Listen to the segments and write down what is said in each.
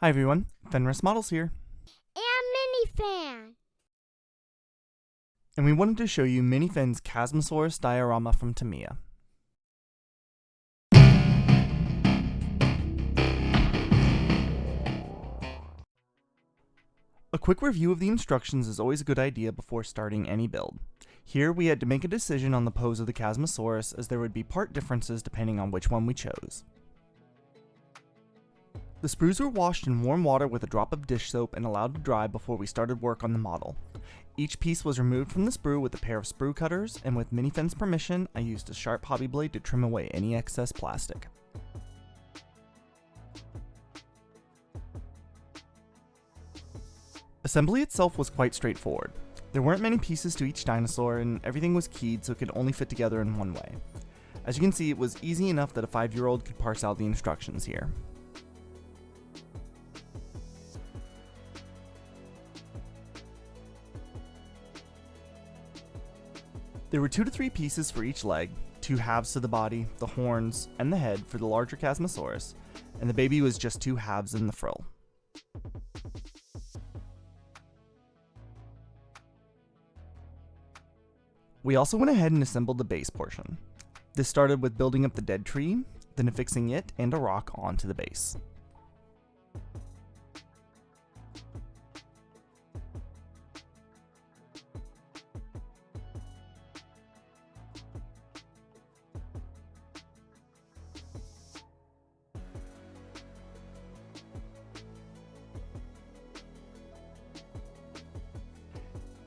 Hi everyone, Fenris Models here, And Mini Fen. and we wanted to show you Mini Fen's Chasmosaurus diorama from Tamiya. A quick review of the instructions is always a good idea before starting any build. Here we had to make a decision on the pose of the Chasmosaurus as there would be part differences depending on which one we chose. The sprues were washed in warm water with a drop of dish soap and allowed to dry before we started work on the model. Each piece was removed from the sprue with a pair of sprue cutters, and with Mini Fen's permission, I used a sharp hobby blade to trim away any excess plastic. Assembly itself was quite straightforward. There weren't many pieces to each dinosaur, and everything was keyed so it could only fit together in one way. As you can see, it was easy enough that a 5-year-old could parse out the instructions here. There were 2 to 3 pieces for each leg, 2 halves to the body, the horns, and the head for the larger Chasmosaurus, and the baby was just 2 halves in the frill. We also went ahead and assembled the base portion. This started with building up the dead tree, then affixing it and a rock onto the base.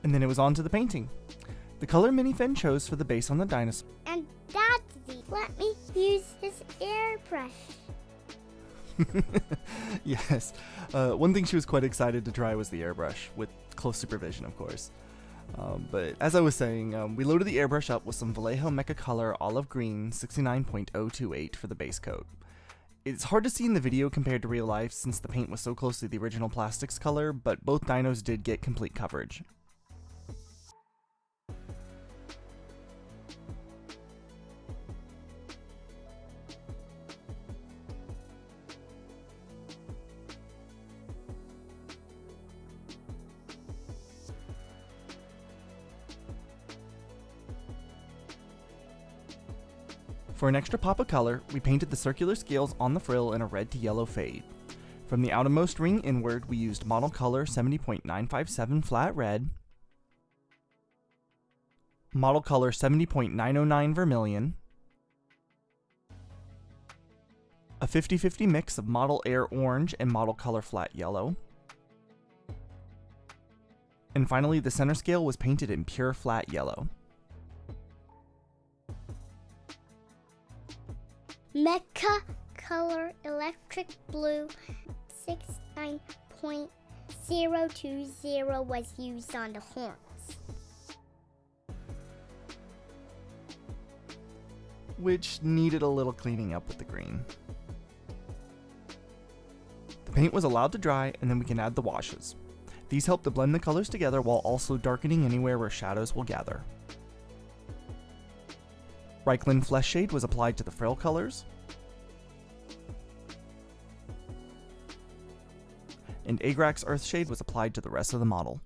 And then it was on to the painting. The color Mini Fen chose for the base on the dinosaur. And Daddy let me use his airbrush. Yes, one thing she was quite excited to try was the airbrush, with close supervision of course. But as I was saying, we loaded the airbrush up with some Vallejo Mecha Color Olive Green 69.028 for the base coat. It's hard to see in the video compared to real life since the paint was so close to the original plastics color, but both dinos did get complete coverage. For an extra pop of color, we painted the circular scales on the frill in a red to yellow fade. From the outermost ring inward, we used model color 70.957 flat red, model color 70.909 vermilion, a 50-50 mix of model air orange and model color flat yellow, and finally the center scale was painted in pure flat yellow. Mecha Color Electric Blue 69.020 was used on the horns. Which needed a little cleaning up with the green. The paint was allowed to dry, and then we can add the washes. These help to blend the colors together while also darkening anywhere where shadows will gather. Reikland Flesh Shade was applied to the frill colors, and Agrax Earth Shade was applied to the rest of the model.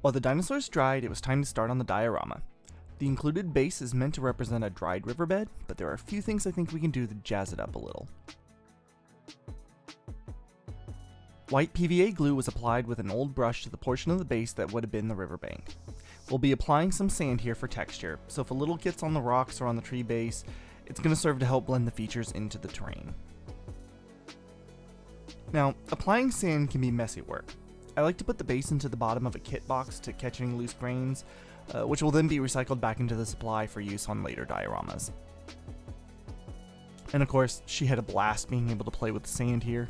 While the dinosaurs dried, it was time to start on the diorama. The included base is meant to represent a dried riverbed, but there are a few things I think we can do to jazz it up a little. White PVA glue was applied with an old brush to the portion of the base that would have been the riverbank. We'll be applying some sand here for texture, so if a little gets on the rocks or on the tree base, it's going to serve to help blend the features into the terrain. Now, applying sand can be messy work. I like to put the base into the bottom of a kit box to catch any loose grains, which will then be recycled back into the supply for use on later dioramas. And of course, she had a blast being able to play with the sand here.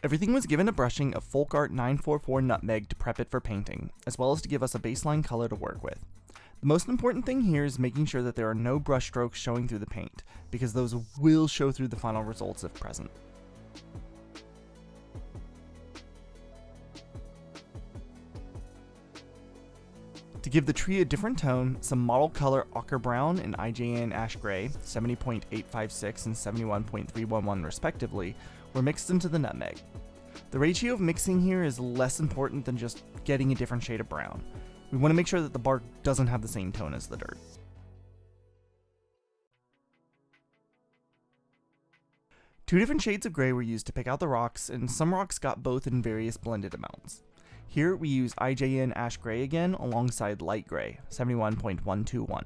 Everything was given a brushing of Folk Art 944 Nutmeg to prep it for painting, as well as to give us a baseline color to work with. The most important thing here is making sure that there are no brush strokes showing through the paint, because those will show through the final results if present. To give the tree a different tone, some model color ochre brown and IJN ash gray, 70.856 and 71.311 respectively, were mixed into the nutmeg. The ratio of mixing here is less important than just getting a different shade of brown. We want to make sure that the bark doesn't have the same tone as the dirt. Two different shades of gray were used to pick out the rocks, and some rocks got both in various blended amounts. Here we use IJN ash gray again alongside light gray, 71.121.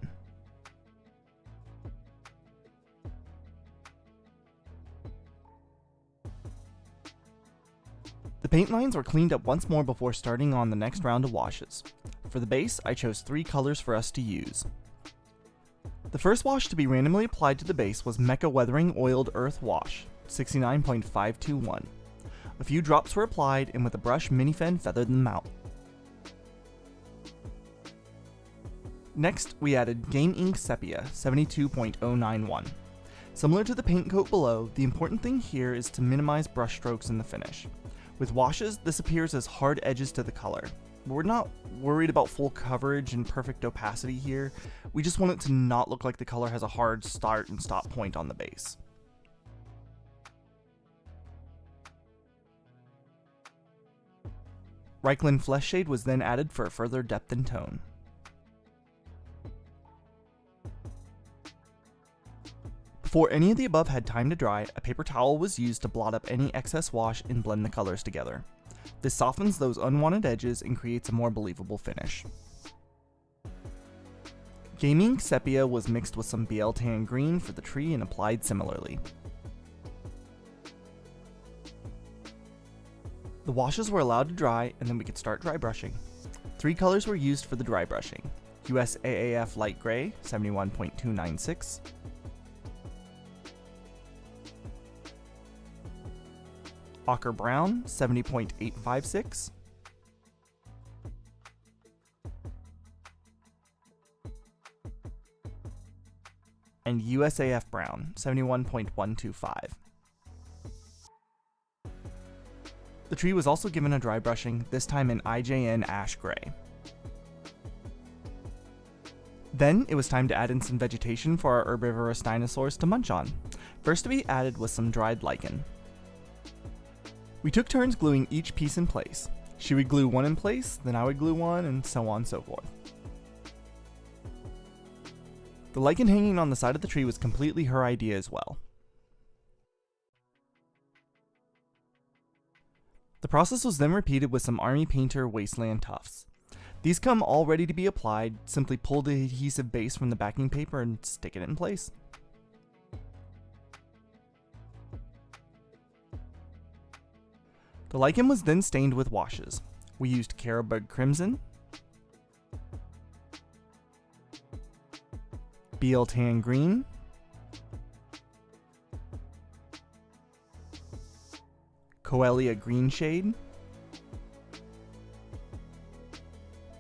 The paint lines were cleaned up once more before starting on the next round of washes. For the base, I chose 3 colors for us to use. The first wash to be randomly applied to the base was Mecha Weathering Oiled Earth Wash, 69.521. A few drops were applied, and with a brush, Mini Fen feathered them out. Next, we added Game Ink Sepia, 72.091. Similar to the paint coat below, the important thing here is to minimize brush strokes in the finish. With washes, this appears as hard edges to the color. But we're not worried about full coverage and perfect opacity here. We just want it to not look like the color has a hard start and stop point on the base. Reikland Flesh Shade was then added for a further depth and tone. Before any of the above had time to dry, a paper towel was used to blot up any excess wash and blend the colors together. This softens those unwanted edges and creates a more believable finish. Game Ink Sepia was mixed with some BL Tan Green for the tree and applied similarly. The washes were allowed to dry, and then we could start dry brushing. 3 colors were used for the dry brushing: USAAF Light Gray, 71.296, Ochre Brown, 70.856, and USAF Brown, 71.125. The tree was also given a dry brushing, this time in IJN Ash Gray. Then it was time to add in some vegetation for our herbivorous dinosaurs to munch on. First to be added was some dried lichen. We took turns gluing each piece in place. She would glue one in place, then I would glue one, and so on and so forth. The lichen hanging on the side of the tree was completely her idea as well. The process was then repeated with some Army Painter Wasteland tufts. These come all ready to be applied. Simply pull the adhesive base from the backing paper and stick it in place. The lichen was then stained with washes. We used Carabug Crimson, BL Tan Green, Coelia Green Shade,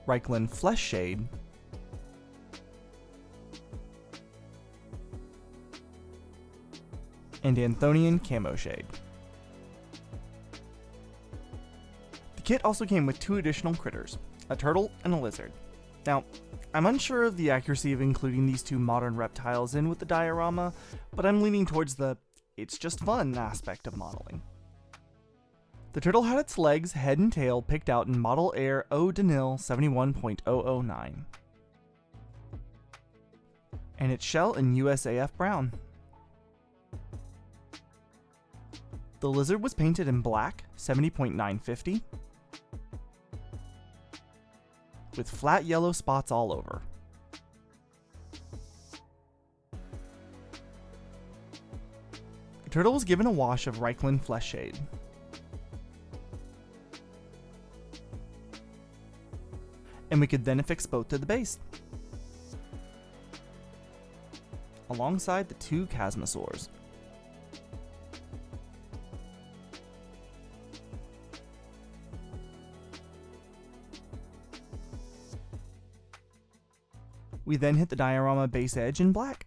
Reikland Flesh Shade, and Anthonian Camo Shade. The kit also came with 2 additional critters, a turtle and a lizard. Now, I'm unsure of the accuracy of including these 2 modern reptiles in with the diorama, but I'm leaning towards the "it's just fun" aspect of modeling. The turtle had its legs, head, and tail picked out in Model Air Eau de Nil 71.009, and its shell in USAF Brown. The lizard was painted in black, 70.950, with flat yellow spots all over. The turtle was given a wash of Reikland Flesh Shade. And we could then affix both to the base, alongside the 2 Chasmosaurs. We then hit the diorama base edge in black.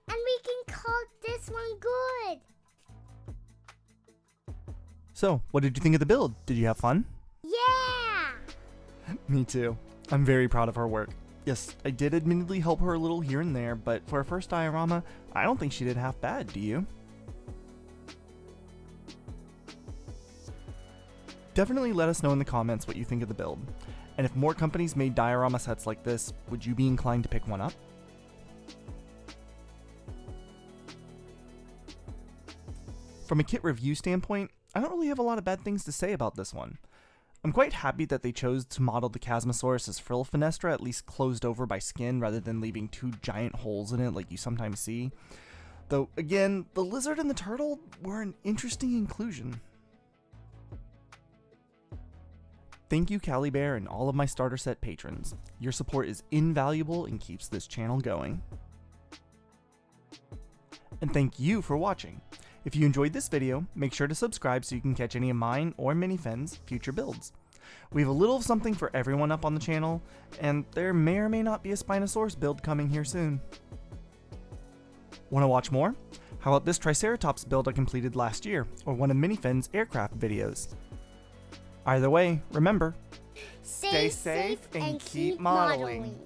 And we can call this one good. So, what did you think of the build? Did you have fun? Yeah! Me too. I'm very proud of her work. Yes, I did admittedly help her a little here and there, but for a first diorama, I don't think she did half bad, do you? Definitely let us know in the comments what you think of the build, and if more companies made diorama sets like this, would you be inclined to pick one up? From a kit review standpoint, I don't really have a lot of bad things to say about this one. I'm quite happy that they chose to model the Chasmosaurus' frill fenestra at least closed over by skin rather than leaving two giant holes in it like you sometimes see. Though, again, the lizard and the turtle were an interesting inclusion. Thank you, Callie Bear, and all of my starter set patrons. Your support is invaluable and keeps this channel going. And thank you for watching. If you enjoyed this video, make sure to subscribe so you can catch any of mine or Mini Fen's future builds. We have a little of something for everyone up on the channel, and there may or may not be a Spinosaurus build coming here soon. Want to watch more? How about this Triceratops build I completed last year, or one of Mini Fen's aircraft videos? Either way, remember, Stay safe and keep modeling.